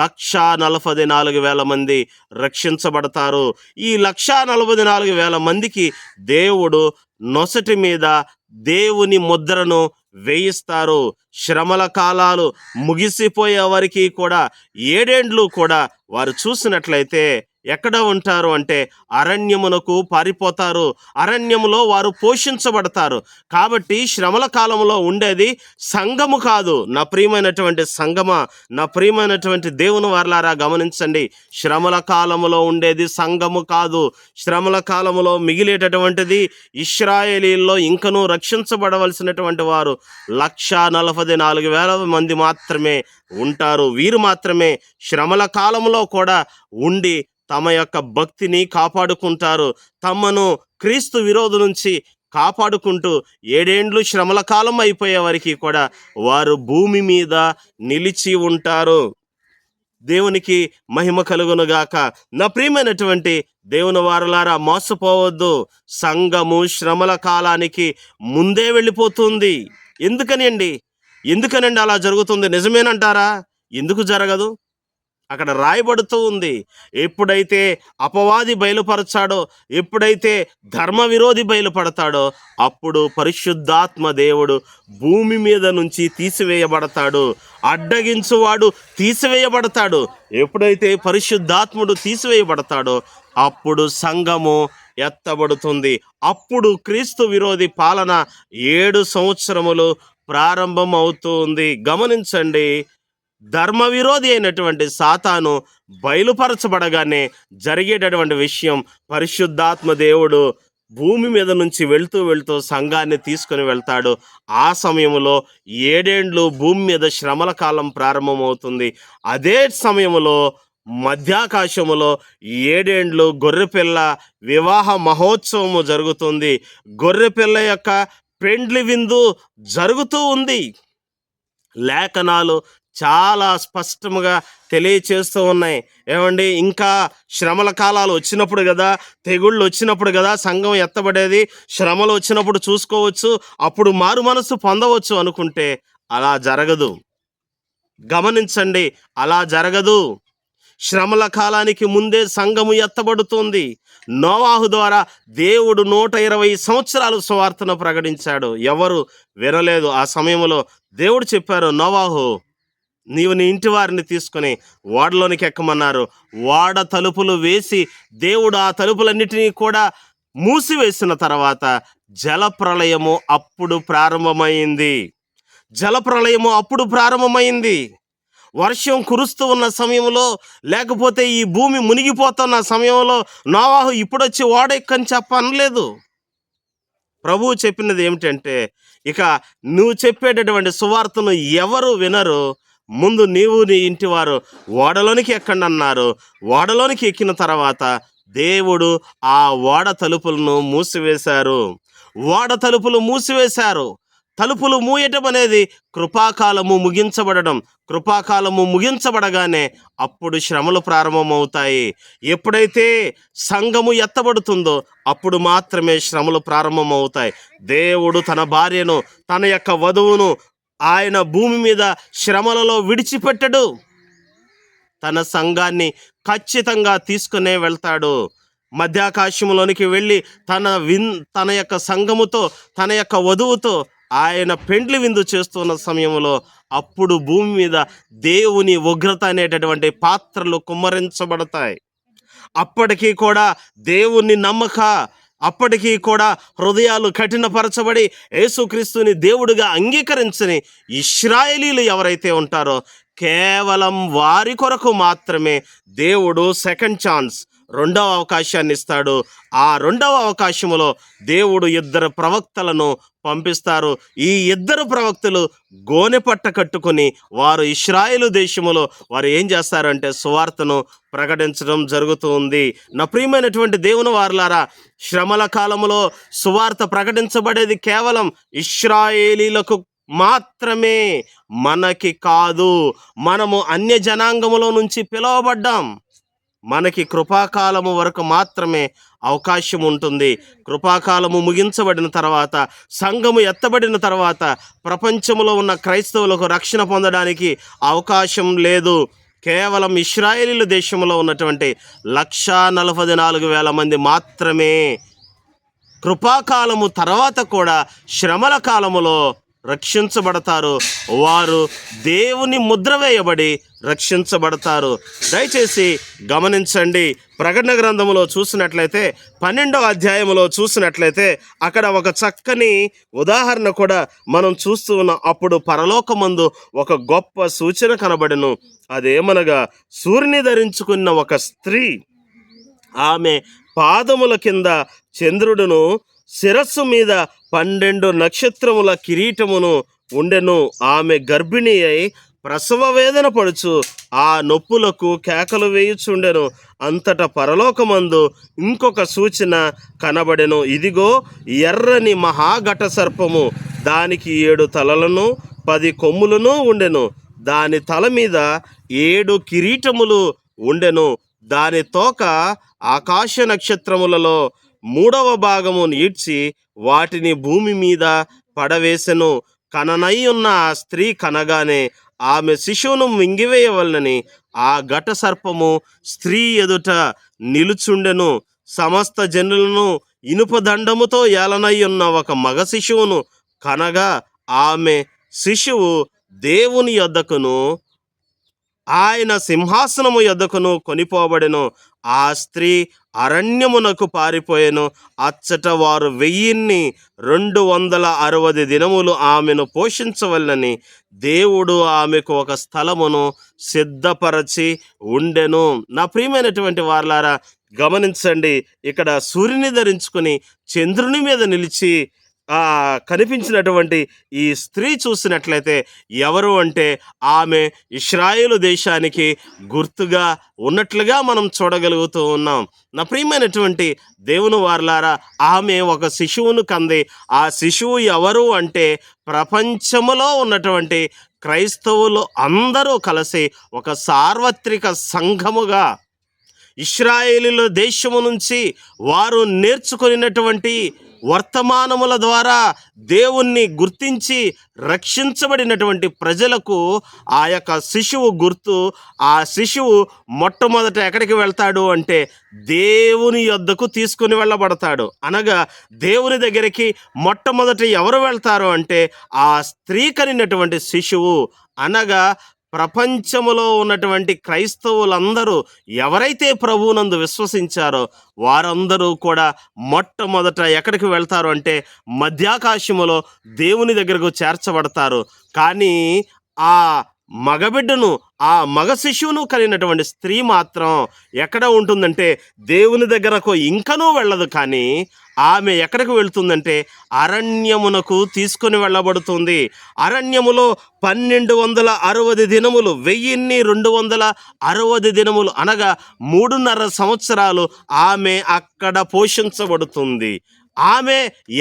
1,44,000 మంది రక్షించబడతారు. ఈ 1,44,000 మందికి దేవుడు నొసటి మీద దేవుని ముద్రను వేయిస్తారు. శ్రమల కాలాలు ముగిసిపోయే వరకు కూడా 7 ఏండ్లు కూడా వారు చూసినట్లయితే ఎక్కడ ఉంటారు అంటే అరణ్యమునకు పారిపోతారు. అరణ్యములో వారు పోషించబడతారు. కాబట్టి శ్రమల కాలంలో ఉండేది సంఘము కాదు. నా ప్రియమైనటువంటి సంఘమ, నా ప్రియమైనటువంటి దేవుని వారలారా గమనించండి. శ్రమల కాలములో ఉండేది సంఘము కాదు. శ్రమల కాలములో మిగిలేటటువంటిది ఇశ్రాయేలీల్లో ఇంకనూ రక్షించబడవలసినటువంటి వారు 1,44,000 మంది మాత్రమే ఉంటారు. వీరు మాత్రమే శ్రమల కాలంలో కూడా ఉండి తమ యొక్క భక్తిని కాపాడుకుంటారు. తమను క్రీస్తు విరోధి నుంచి కాపాడుకుంటూ 7 ఏండ్లు శ్రమల కాలం అయిపోయే వరకు కూడా వారు భూమి మీద నిలిచి ఉంటారు. దేవునికి మహిమ కలుగునుగాక. నా ప్రియమైనటువంటి దేవుని వారలారా, మోసపోవద్దు. సంఘము శ్రమల కాలానికి ముందే వెళ్ళిపోతుంది. ఎందుకనండి అలా జరుగుతుంది? నిజమేనంటారా? ఎందుకు జరగదు? అక్కడ రాయబడుతూ ఉంది. ఎప్పుడైతే అపవాది బయలుపరచాడో, ఎప్పుడైతే ధర్మ విరోధి బయలుపడతాడో అప్పుడు పరిశుద్ధాత్మ దేవుడు భూమి మీద నుంచి తీసివేయబడతాడు. అడ్డగించువాడు తీసివేయబడతాడు. ఎప్పుడైతే పరిశుద్ధాత్ముడు తీసివేయబడతాడో అప్పుడు సంఘము ఎత్తబడుతుంది. అప్పుడు క్రీస్తు విరోధి పాలన 7 సంవత్సరములు ప్రారంభం అవుతుంది. గమనించండి, ధర్మ విరోధి అయినటువంటి సాతాను బయలుపరచబడగానే జరిగేటటువంటి విషయం, పరిశుద్ధాత్మ దేవుడు భూమి మీద నుంచి వెళ్తూ సంఘాన్ని తీసుకొని వెళ్తాడు. ఆ సమయంలో 7 ఏండ్లు భూమి మీద శ్రమల కాలం ప్రారంభమవుతుంది. అదే సమయంలో మధ్యాకాశములో 7 ఏండ్లు గొర్రెపిల్ల వివాహ మహోత్సవము జరుగుతుంది. గొర్రెపిల్ల యొక్క పెండ్లి విందు జరుగుతూ ఉంది. లేఖనాలు చాలా స్పష్టంగా తెలియచేస్తూ ఉన్నాయి. ఏమండి, ఇంకా శ్రమల కాలాలు వచ్చినప్పుడు కదా, తెగుళ్ళు వచ్చినప్పుడు కదా సంఘం ఎత్తబడేది. శ్రమలు వచ్చినప్పుడు చూసుకోవచ్చు, అప్పుడు మారు మనసు పొందవచ్చు అనుకుంటే అలా జరగదు. గమనించండి, అలా జరగదు. శ్రమల కాలానికి ముందే సంఘము ఎత్తబడుతుంది. నోవాహు ద్వారా దేవుడు 120 సంవత్సరాలు సువార్తను ప్రకటించాడు. ఎవరు వినలేదు. ఆ సమయంలో దేవుడు చెప్పారు, నోవాహు, నీవు నీ ఇంటి వారిని తీసుకొని ఓడలోనికి ఎక్కమన్నారు. ఓడ తలుపులు వేసి దేవుడు ఆ తలుపులన్నిటినీ కూడా మూసివేసిన తర్వాత జలప్రళయము అప్పుడు ప్రారంభమైంది. వర్షం కురుస్తూ ఉన్న సమయంలో, లేకపోతే ఈ భూమి మునిగిపోతున్న సమయంలో నోవాహు ఇప్పుడొచ్చి ఓడ ఎక్కని చెప్పనలేదు. ప్రభువు చెప్పినది ఏమిటంటే, ఇక నువ్వు చెప్పేటటువంటి సువార్తను ఎవరు వినరు, ముందు నీవు నీ ఇంటి వారు ఓడలోనికి ఎక్కండి అన్నారు. ఓడలోనికి ఎక్కిన తర్వాత దేవుడు ఆ ఓడ తలుపులను మూసివేశారు. ఓడ తలుపులు మూసివేశారు. తలుపులు మూయటం అనేది కృపాకాలము ముగించబడగానే అప్పుడు శ్రమలు ప్రారంభమవుతాయి. ఎప్పుడైతే సంఘము ఎత్తబడుతుందో అప్పుడు మాత్రమే శ్రమలు ప్రారంభమవుతాయి. దేవుడు తన భార్యను, తన యొక్క వధువును ఆయన భూమి మీద శ్రమలలో విడిచిపెట్టడు. తన సంఘాన్ని ఖచ్చితంగా తీసుకునే వెళ్తాడు. మధ్యాకాశంలోనికి వెళ్ళి తన యొక్క సంఘముతో, తన యొక్క వధువుతో ఆయన పెండ్లి విందు చేస్తున్న సమయంలో అప్పుడు భూమి మీద దేవుని ఉగ్రత అనేటటువంటి పాత్రలు కుమ్మరించబడతాయి. అప్పటికీ కూడా దేవుణ్ణి నమ్మక, అప్పటికీ కూడా హృదయాలు కఠినపరచబడి యేసుక్రీస్తుని దేవుడిగా అంగీకరించని ఇశ్రాయేలీలు ఎవరైతే ఉంటారో కేవలం వారి కొరకు మాత్రమే దేవుడు సెకండ్ ఛాన్స్, రెండవ అవకాశాన్ని ఇస్తాడు. ఆ రెండవ అవకాశములో దేవుడు 2 ప్రవక్తలను పంపిస్తారు. ఈ 2 ప్రవక్తలు గోనెపట్ట కట్టుకొని వారు ఇశ్రాయేలు దేశములో వారు ఏం చేస్తారంటే సువార్తను ప్రకటించడం జరుగుతూ ఉంది. నా ప్రియమైనటువంటి దేవుని వారలారా, శ్రమల కాలములో సువార్త ప్రకటించబడేది కేవలం ఇశ్రాయేలీలకు మాత్రమే, మనకి కాదు. మనము అన్య జనాంగములో నుంచి పిలువబడ్డాం. మనకి కృపాకాలము వరకు మాత్రమే అవకాశం ఉంటుంది. కృపాకాలము ముగించబడిన తర్వాత, సంఘము ఎత్తబడిన తర్వాత ప్రపంచంలో ఉన్న క్రైస్తవులకు రక్షణ పొందడానికి అవకాశం లేదు. కేవలం ఇశ్రాయేలీల దేశంలో ఉన్నటువంటి 1,44,000 మంది మాత్రమే కృపాకాలము తర్వాత కూడా శ్రమల కాలములో రక్షించబడతారు. వారు దేవుని ముద్ర వేయబడి రక్షించబడతారు. దయచేసి గమనించండి. ప్రకటన గ్రంథములో చూసినట్లయితే 12వ అధ్యాయములో చూసినట్లయితే అక్కడ ఒక చక్కని ఉదాహరణ కూడా మనం చూస్తూ ఉన్నాం. అప్పుడు పరలోకమందు ఒక గొప్ప సూచన కనబడెను. అదేమనగా సూర్యుని ధరించుకున్న ఒక స్త్రీ, ఆమె పాదముల కింద చంద్రుడును, శిరస్సు మీద 12 నక్షత్రముల కిరీటమును ఉండెను. ఆమె గర్భిణి అయి ప్రసవ వేదన పడుచు ఆ నొప్పులకు కేకలు వేయుచుండెను. అంతటా పరలోకమందు ఇంకొక సూచన కనబడెను. ఇదిగో ఎర్రని మహాఘట సర్పము, దానికి 7 తలలను 10 కొమ్ములను ఉండెను. దాని తల మీద 7 కిరీటములు ఉండెను. దాని తోక ఆకాశ నక్షత్రములలో 3వ భాగము ఈడ్చి వాటిని భూమి మీద పడవేసెను. కననై ఉన్న ఆ స్త్రీ కనగానే ఆమె శిశువును మింగివేయవలనని ఆ ఘట సర్పము స్త్రీ ఎదుట నిలుచుండెను. సమస్త జనులను ఇనుప దండముతో ఏలనై ఉన్న ఒక మగ శిశువును కనగా ఆమె శిశువు దేవుని యొద్దకును ఆయన సింహాసనము యొద్దకును కొనిపోబడెను. ఆ స్త్రీ అరణ్యమునకు పారిపోయెను. అచ్చట వారు 1260 దినములు ఆమెను పోషించవలనని దేవుడు ఆమెకు ఒక స్థలమును సిద్ధపరచి ఉండెను. నా ప్రియమైనటువంటి వారలారా, గమనించండి. ఇక్కడ సూర్యుని ధరించుకుని చంద్రుని మీద నిలిచి కనిపించినటువంటి ఈ స్త్రీ చూసినట్లయితే ఎవరు అంటే ఆమె ఇశ్రాయేలు దేశానికి గుర్తుగా ఉన్నట్లుగా మనం చూడగలుగుతూ ఉన్నాం. నా ప్రియమైనటువంటి దేవుని వారలారా, ఆమె ఒక శిశువును కంది. ఆ శిశువు ఎవరు అంటే ప్రపంచములో ఉన్నటువంటి క్రైస్తవులు అందరూ కలిసి ఒక సార్వత్రిక సంఘముగా ఇశ్రాయేలీల దేశము నుంచి వారు నేర్చుకున్నటువంటి వర్తమానముల ద్వారా దేవుణ్ణి గుర్తించి రక్షించబడినటువంటి ప్రజలకు ఆ యొక్క శిశువు గుర్తు. ఆ శిశువు మొట్టమొదట ఎక్కడికి వెళ్తాడు అంటే దేవుని యొద్దకు తీసుకుని వెళ్ళబడతాడు. అనగా దేవుని దగ్గరికి మొట్టమొదట ఎవరు వెళ్తారు అంటే ఆ స్త్రీ కనినటువంటి శిశువు. అనగా ప్రపంచములో ఉన్నటువంటి క్రైస్తవులందరూ ఎవరైతే ప్రభువునందు విశ్వసించారో వారందరూ కూడా మొట్టమొదట ఎక్కడికి వెళ్తారు అంటే మధ్యాకాశములో దేవుని దగ్గరకు చేర్చబడతారు. కానీ ఆ మగబిడ్డను, ఆ మగ శిశువును కలిగినటువంటి స్త్రీ మాత్రం ఎక్కడ ఉంటుందంటే దేవుని దగ్గరకు ఇంకనూ వెళ్ళదు. కానీ ఆమె ఎక్కడికి వెళ్తుందంటే అరణ్యమునకు తీసుకొని వెళ్ళబడుతుంది. అరణ్యములో 1260 దినములు, 1260 దినములు అనగా 3.5 సంవత్సరాలు ఆమె అక్కడ పోషించబడుతుంది. ఆమె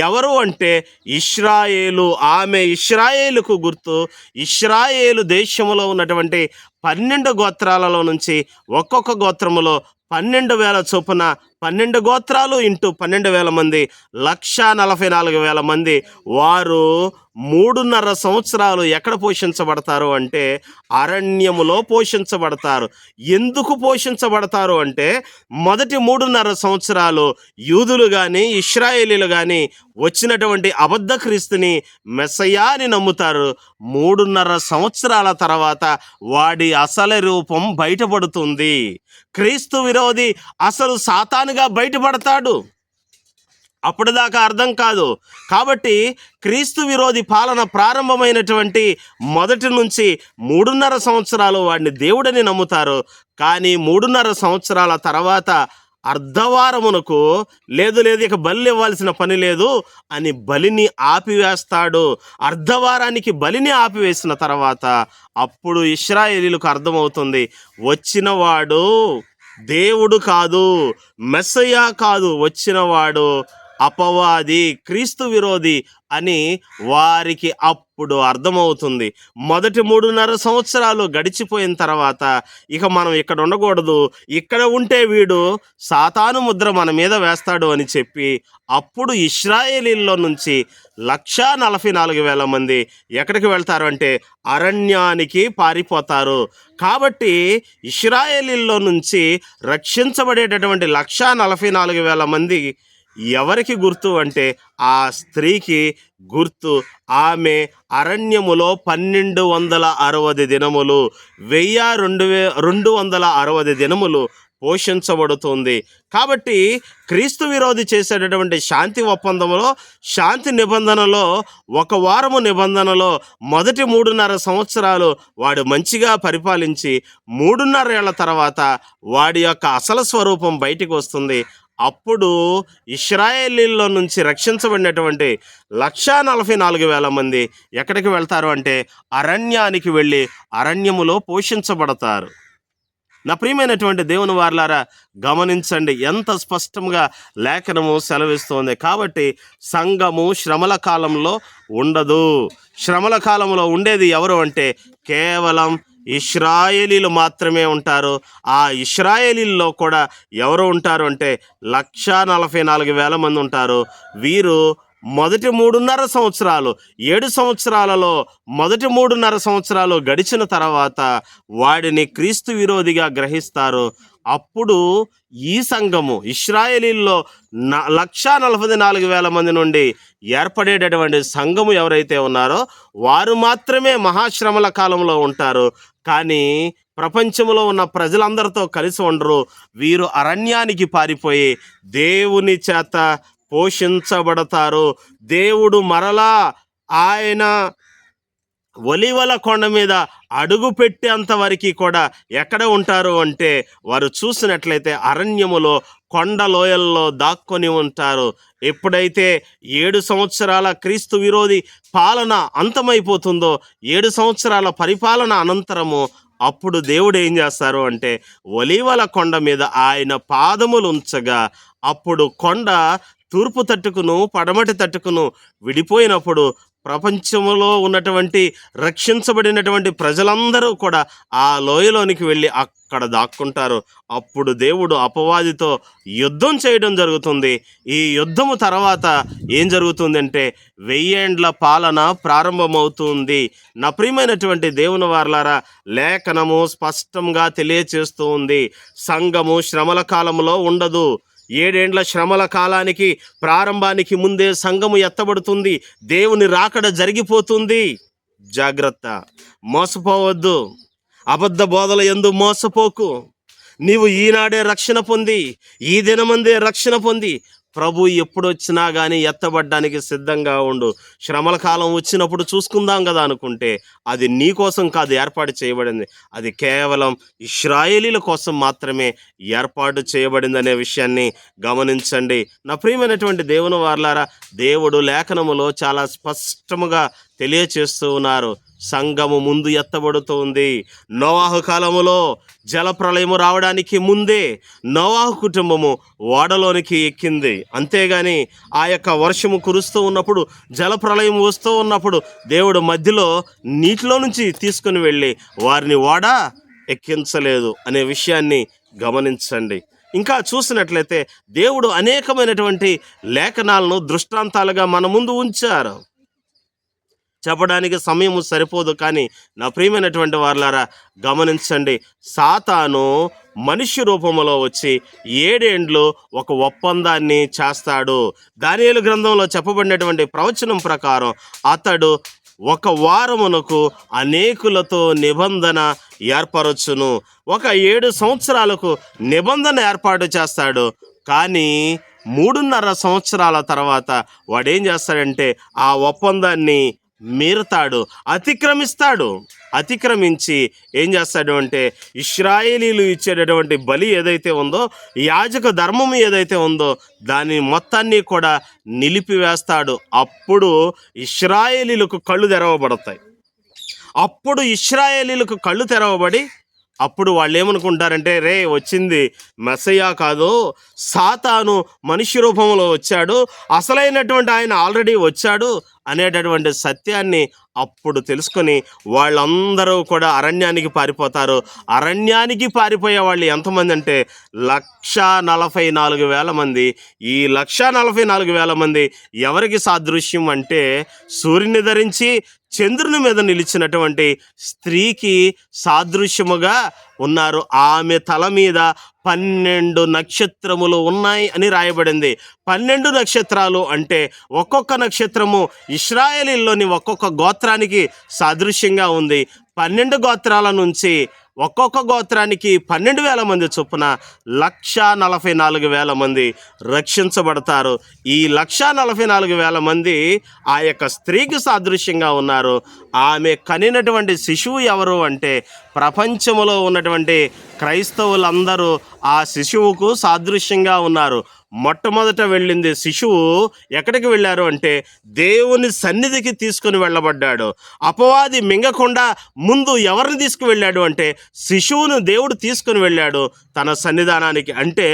ఎవరు అంటే ఇశ్రాయేలు. ఆమె ఇశ్రాయేలుకు గుర్తు. ఇశ్రాయేలు దేశంలో ఉన్నటువంటి 12 గోత్రాలలో నుంచి ఒక్కొక్క గోత్రములో 12,000 చొప్పున 12 గోత్రాలు ఇంటూ 12,000 మంది, 1,44,000 మంది వారు 3.5 సంవత్సరాలు ఎక్కడ పోషించబడతారు అంటే అరణ్యములో పోషించబడతారు. ఎందుకు పోషించబడతారు అంటే మొదటి 3.5 సంవత్సరాలు యూదులు కానీ ఇశ్రాయేలీలు కానీ వచ్చినటువంటి అబద్ధ క్రీస్తుని మెస్సయాని నమ్ముతారు. 3.5 సంవత్సరాల తర్వాత వాడి అసలు రూపం బయటపడుతుంది. క్రీస్తు విరోధి అసలు సాతానుగా బయటపడతాడు. అప్పటిదాకా అర్థం కాదు. కాబట్టి క్రీస్తు విరోధి పాలన ప్రారంభమైనటువంటి మొదటి నుంచి 3.5 సంవత్సరాలు వాడిని దేవుడని నమ్ముతారు. కానీ 3.5 సంవత్సరాల తర్వాత అర్ధవారమునకు లేదు లేదు ఇక బలి ఇవ్వాల్సిన పని లేదు అని బలిని ఆపివేస్తాడు. అర్ధవారానికి బలిని ఆపివేసిన తర్వాత అప్పుడు ఇశ్రాయేలీలకు అర్థమవుతుంది, వచ్చినవాడు దేవుడు కాదు, మెస్సయ్య కాదు, వచ్చినవాడు అపవాది, క్రీస్తు విరోధి అని వారికి అప్పుడు అర్థమవుతుంది. మొదటి 3.5 సంవత్సరాలు గడిచిపోయిన తర్వాత ఇక మనం ఇక్కడ ఉండకూడదు, ఇక్కడ ఉంటే వీడు సాతాను ముద్ర మన మీద వేస్తాడు అని చెప్పి అప్పుడు ఇశ్రాయేలీల్లో నుంచి 1,44,000 మంది ఎక్కడికి వెళ్తారు అంటే అరణ్యానికి పారిపోతారు. కాబట్టి ఇశ్రాయేలీల్లో నుంచి రక్షించబడేటటువంటి 1,44,000 మంది ఎవరికి గుర్తు అంటే ఆ స్త్రీకి గుర్తు. ఆమె అరణ్యములో 1260 దినములు 1260 దినములు పోషించబడుతుంది. కాబట్టి క్రీస్తు విరోధి చేసేటటువంటి శాంతి ఒప్పందంలో, శాంతి నిబంధనలో, 1 వారము నిబంధనలో మొదటి 3.5 సంవత్సరాలు వాడు మంచిగా పరిపాలించి 3.5 ఏళ్ల తర్వాత వాడి యొక్క అసలు స్వరూపం బయటికి వస్తుంది. అప్పుడు ఇశ్రాయేలీల్లో నుంచి రక్షించబడినటువంటి 1,44,000 మంది ఎక్కడికి వెళ్తారు అంటే అరణ్యానికి వెళ్ళి అరణ్యములో పోషించబడతారు. నా ప్రియమైనటువంటి దేవుని వారలారా, గమనించండి ఎంత స్పష్టంగా లేఖనము సెలవిస్తోంది. కాబట్టి సంఘము శ్రమల కాలంలో ఉండదు. శ్రమల కాలంలో ఉండేది ఎవరు అంటే కేవలం ఇశ్రాయేలీలు మాత్రమే ఉంటారు. ఆ ఇశ్రాయేలీల్లో కూడా ఎవరు ఉంటారు అంటే 1,44,000 మంది ఉంటారు. వీరు మొదటి 3.5 సంవత్సరాలు, 7 సంవత్సరాలలో మొదటి 3.5 సంవత్సరాలు గడిచిన తర్వాత వాడిని క్రీస్తు విరోధిగా గ్రహిస్తారు. అప్పుడు ఈ సంఘము ఇశ్రాయేలీల్లో 1,44,000 మంది నుండి ఏర్పడేటటువంటి సంఘము ఎవరైతే ఉన్నారో వారు మాత్రమే మహాశ్రమల కాలంలో ఉంటారు. కానీ ప్రపంచంలో ఉన్న ప్రజలందరితో కలిసి ఉండరు. వీరు అరణ్యానికి పారిపోయి దేవుని చేత పోషించబడతారు. దేవుడు మరలా ఆయన ఒలీవల కొండ మీద అడుగు పెట్టేంత వరకు కూడా ఎక్కడ ఉంటారు అంటే వారు చూసినట్లయితే అరణ్యములో, కొండ లోయల్లో దాక్కొని ఉంటారు. ఎప్పుడైతే 7 సంవత్సరాల క్రీస్తు విరోధి పాలన అంతమైపోతుందో, 7 సంవత్సరాల పరిపాలన అనంతరము అప్పుడు దేవుడు ఏం చేస్తారు అంటే ఒలీవల కొండ మీద ఆయన పాదములు ఉంచగా అప్పుడు కొండ తూర్పు తట్టుకును పడమటి తట్టుకును విడిపోయినప్పుడు ప్రపంచంలో ఉన్నటువంటి రక్షించబడినటువంటి ప్రజలందరూ కూడా ఆ లోయలోనికి వెళ్ళి అక్కడ దాక్కుంటారు. అప్పుడు దేవుడు అపవాదితో యుద్ధం చేయడం జరుగుతుంది. ఈ యుద్ధము తర్వాత ఏం జరుగుతుందంటే 1000 ఏండ్ల పాలన ప్రారంభమవుతుంది. నా ప్రియమైనటువంటి దేవుని వారలారా, లేఖనము స్పష్టంగా తెలియచేస్తూ ఉంది, సంఘము శ్రమల కాలంలో ఉండదు. 7 ఏండ్ల శ్రమల కాలానికి ప్రారంభానికి ముందే సంఘము ఎత్తబడుతుంది. దేవుని రాకడ జరిగిపోతుంది. జాగ్రత్త, మోసపోవద్దు. అబద్ధ బోధల యందు మోసపోకు. నీవు ఈనాడే రక్షణ పొంది, ఈ దినమందే రక్షణ పొంది ప్రభు ఎప్పుడు వచ్చినా కానీ ఎత్తబడ్డానికి సిద్ధంగా ఉండు. శ్రమల కాలం వచ్చినప్పుడు చూసుకుందాం కదా అనుకుంటే అది నీ కోసం కాదు ఏర్పాటు చేయబడింది, అది కేవలం ఇశ్రాయేలీల కోసం మాత్రమే ఏర్పాటు చేయబడింది అనే విషయాన్ని గమనించండి. నా ప్రియమైనటువంటి దేవుని వారలారా, దేవుడు లేఖనములో చాలా స్పష్టముగా తెలియచేస్తూ ఉన్నారు. సంఘము ముందు ఎత్తబడుతుంది. నోవాహు కాలములో జలప్రళయము రావడానికి ముందే నోవాహు కుటుంబము ఓడలోనికి ఎక్కింది. అంతేగాని ఆ యొక్క వర్షము కురుస్తూ ఉన్నప్పుడు, జలప్రళయం వస్తూ ఉన్నప్పుడు దేవుడు మధ్యలో నీటిలో నుంచి తీసుకుని వెళ్ళి వారిని ఓడ ఎక్కించలేదు అనే విషయాన్ని గమనించండి. ఇంకా చూసినట్లయితే దేవుడు అనేకమైనటువంటి లేఖనాలను దృష్టాంతాలుగా మన ముందు ఉంచారు. చెప్పడానికి సమయం సరిపోదు, కానీ నా ప్రియమైనటువంటి వారలారా గమనించండి. సాతాను మనుష్య రూపంలో వచ్చి 7 ఏండ్లు ఒక ఒప్పందాన్ని చేస్తాడు. దానియేలు గ్రంథంలో చెప్పబడినటువంటి ప్రవచనం ప్రకారం అతడు 1 వారమునకు అనేకులతో నిబంధన ఏర్పరచును. 7 సంవత్సరాలకు నిబంధన ఏర్పాటు చేస్తాడు. కానీ 3.5 సంవత్సరాల తర్వాత వాడేం చేస్తాడంటే ఆ ఒప్పందాన్ని మీరుతాడు, అతిక్రమించి ఏం చేస్తాడు అంటే ఇశ్రాయేలీలు ఇచ్చేటటువంటి బలి ఏదైతే ఉందో, యాజక ధర్మం ఏదైతే ఉందో దాని మొత్తాన్ని కూడా నిలిపివేస్తాడు. అప్పుడు ఇశ్రాయేలీలకు కళ్ళు తెరవబడతాయి. అప్పుడు వాళ్ళు ఏమనుకుంటారంటే, రే వచ్చింది మెస్సయ్య కాదు, సాతాను మనిషి రూపంలో వచ్చాడు, అసలైనటువంటి ఆయన ఆల్రెడీ వచ్చాడు అనేటటువంటి సత్యాన్ని అప్పుడు తెలుసుకొని వాళ్ళందరూ కూడా అరణ్యానికి పారిపోతారు. అరణ్యానికి పారిపోయే వాళ్ళు ఎంతమంది అంటే 144,000 మంది. ఈ 144,000 మంది ఎవరికి సాదృశ్యం అంటే సూర్యుని ధరించి చంద్రుని మీద నిలిచినటువంటి స్త్రీకి సాదృశ్యముగా ఉన్నారు. ఆమె తల మీద 12 నక్షత్రములు ఉన్నాయి అని రాయబడింది. 12 నక్షత్రాలు అంటే ఒక్కొక్క నక్షత్రము ఇశ్రాయేలీలోని ఒక్కొక్క గోత్రానికి సాదృశ్యంగా ఉంది. 12 గోత్రాల నుంచి ఒక్కొక్క గోత్రానికి 12,000 మంది చొప్పున 144,000 మంది రక్షించబడతారు. ఈ 144,000 మంది ఆ యొక్క స్త్రీకి సాదృశ్యంగా ఉన్నారు. ఆమె కనినటువంటి శిశువు ఎవరు అంటే ప్రపంచంలో ఉన్నటువంటి క్రైస్తవులందరూ ఆ శిశువుకు సాదృశ్యంగా ఉన్నారు. మొట్టమొదట వెళ్ళింది శిశువు ఎక్కడికి వెళ్ళారు అంటే దేవుని సన్నిధికి తీసుకుని వెళ్ళబడ్డాడు. అపవాది మింగకుండా ముందు ఎవరిని తీసుకువెళ్ళాడు అంటే శిశువును దేవుడు తీసుకుని వెళ్ళాడు తన సన్నిధానానికి. అంటే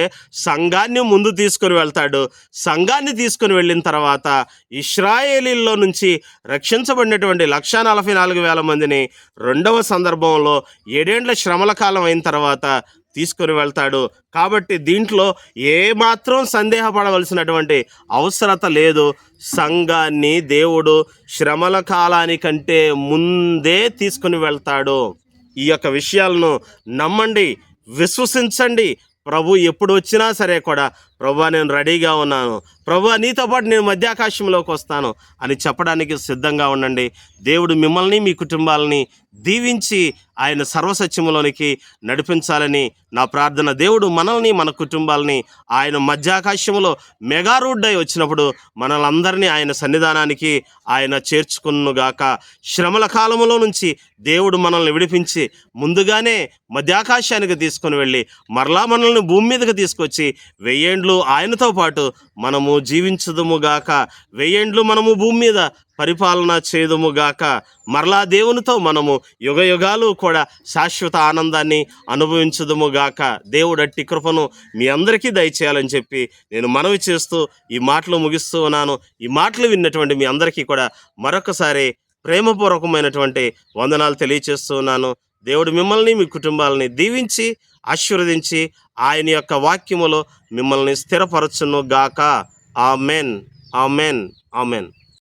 సంఘాన్ని ముందు తీసుకుని వెళ్తాడు. సంఘాన్ని తీసుకుని వెళ్ళిన తర్వాత ఇశ్రాయేలీల్లో నుంచి రక్షించబడినటువంటి 144,000 మందిని రెండవ సందర్భంలో 7 ఏండ్ల శ్రమల కాలం అయిన తర్వాత తీసుకుని వెళ్తాడు. కాబట్టి దీంట్లో ఏమాత్రం సందేహపడవలసినటువంటి అవసరత లేదు. సంఘాన్ని దేవుడు శ్రమల కాలానికంటే ముందే తీసుకుని వెళ్తాడు. ఈ యొక్క విషయాలను నమ్మండి, విశ్వసించండి. ప్రభు ఎప్పుడు వచ్చినా సరే కూడా, ప్రభువా నేను రెడీగా ఉన్నాను, ప్రభువా నీతో పాటు నేను మధ్యాకాశంలోకి వస్తాను అని చెప్పడానికి సిద్ధంగా ఉండండి. దేవుడు మిమ్మల్ని మీ కుటుంబాలని దీవించి ఆయన సర్వసత్యములోనికి నడిపించాలని నా ప్రార్థన. దేవుడు మనల్ని మన కుటుంబాలని ఆయన మధ్యాకాశంలో మెగారూడ్డై వచ్చినప్పుడు మనలందరినీ ఆయన సన్నిధానానికి ఆయన చేర్చుకున్నుగాక. శ్రమల కాలములో నుంచి దేవుడు మనల్ని విడిపించి ముందుగానే మధ్యాకాశానికి తీసుకొని వెళ్ళి మరలా మనల్ని భూమి మీదకి తీసుకొచ్చి 1000 ఏండ్లు ఆయనతో పాటు మనము జీవించుదుముగాక. 1000 ఏండ్లు మనము భూమి మీద పరిపాలన చేదుముగాక. మరలా దేవునితో మనము యుగయుగాలు కూడా శాశ్వత ఆనందాన్ని అనుభవించుదుముగాక. దేవుడు అట్టి కృపను మీ అందరికీ దయచేయాలని చెప్పి నేను మనవి చేస్తూ ఈ మాటలు ముగిస్తూ ఉన్నాను. ఈ మాటలు విన్నటువంటి మీ అందరికీ కూడా మరొకసారి ప్రేమపూర్వకమైనటువంటి వందనాలు తెలియచేస్తూ ఉన్నాను. దేవుడు మిమ్మల్ని మీ కుటుంబాలని దీవించి ఆశీర్వదించి ఆయన యొక్క వాక్యములో మిమ్మల్ని స్థిరపరచును గాక. Amen, amen, amen.